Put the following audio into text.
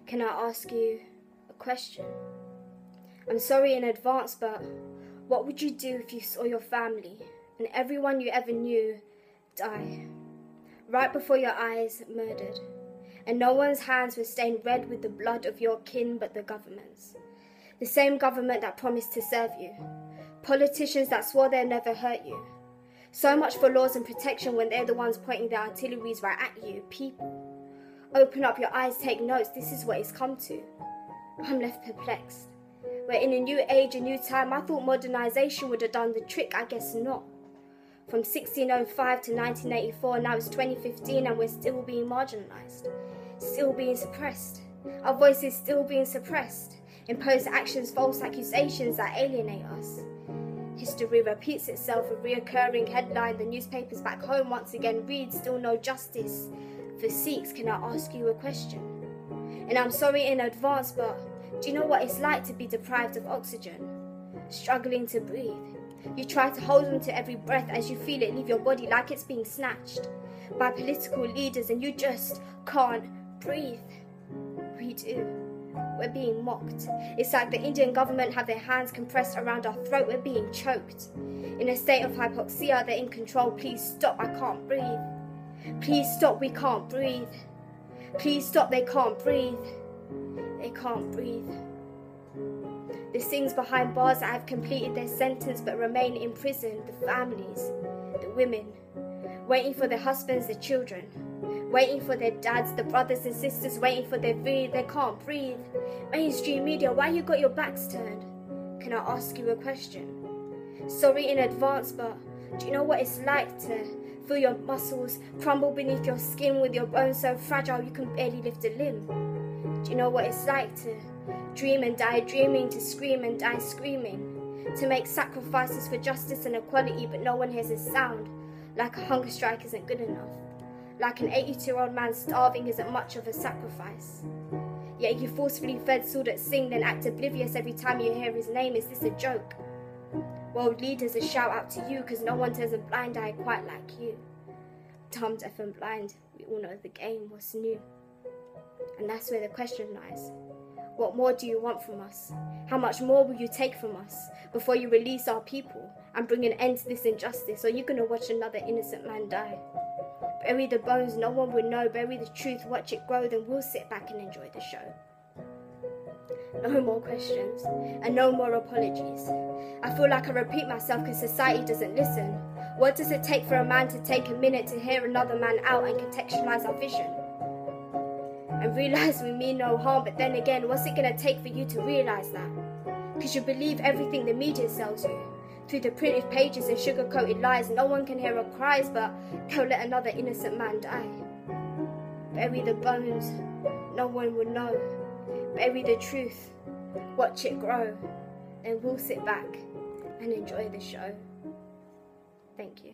Can I ask you a question? I'm sorry in advance, but what would you do if you saw your family and everyone you ever knew die? Right before your eyes, murdered. And no one's hands were stained red with the blood of your kin but the government's. The same government that promised to serve you. Politicians that swore they'd never hurt you. So much for laws and protection when they're the ones pointing their artilleries right at you. People. Open up your eyes, take notes, this is what it's come to. I'm left perplexed. We're in a new age, a new time. I thought modernization would have done the trick, I guess not. From 1605 to 1984, now it's 2015 and we're still being marginalized. Still being suppressed. Our voices still being suppressed. Imposed actions, false accusations that alienate us. History repeats itself, a reoccurring headline. The newspapers back home once again read, still no justice. For Sikhs, can I ask you a question? And I'm sorry in advance, but do you know what it's like to be deprived of oxygen? Struggling to breathe. You try to hold on to every breath as you feel it leave your body like it's being snatched by political leaders and you just can't breathe. We do. We're being mocked. It's like the Indian government have their hands compressed around our throat. We're being choked. In a state of hypoxia, they're in control. Please stop, I can't breathe. Please stop, we can't breathe. Please stop, they can't breathe. They can't breathe. The Singhs behind bars that have completed their sentence but remain imprisoned, the families, the women, waiting for their husbands, their children, waiting for their dads, the brothers and sisters, waiting for their breathe. They can't breathe. Mainstream media, why you got your backs turned? Can I ask you a question? Sorry in advance, but do you know what it's like to feel your muscles crumble beneath your skin with your bones so fragile you can barely lift a limb? Do you know what it's like to dream and die dreaming, to scream and die screaming, to make sacrifices for justice and equality but no one hears a sound, like a hunger strike isn't good enough, like an 82-year-old man starving isn't much of a sacrifice. Yet you forcefully fed Surat Singh, then act oblivious every time you hear his name. Is this a joke? World leaders, a shout out to you, because no one turns a blind eye quite like you. Dumb, deaf and blind, we all know the game was new. And that's where the question lies. What more do you want from us? How much more will you take from us before you release our people and bring an end to this injustice? Or are you going to watch another innocent man die? Bury the bones, no one will know. Bury the truth, watch it grow, then we'll sit back and enjoy the show. No more questions and no more apologies. I feel like I repeat myself because society doesn't listen. What does it take for a man to take a minute to hear another man out and contextualize our vision? And realise we mean no harm, but then again, what's it going to take for you to realise that? Because you believe everything the media sells you. Through the printed pages and sugar-coated lies, no one can hear our cries, but they'll let another innocent man die. Bury the bones, no one will know. Bury the truth, watch it grow, then we'll sit back and enjoy the show. Thank you.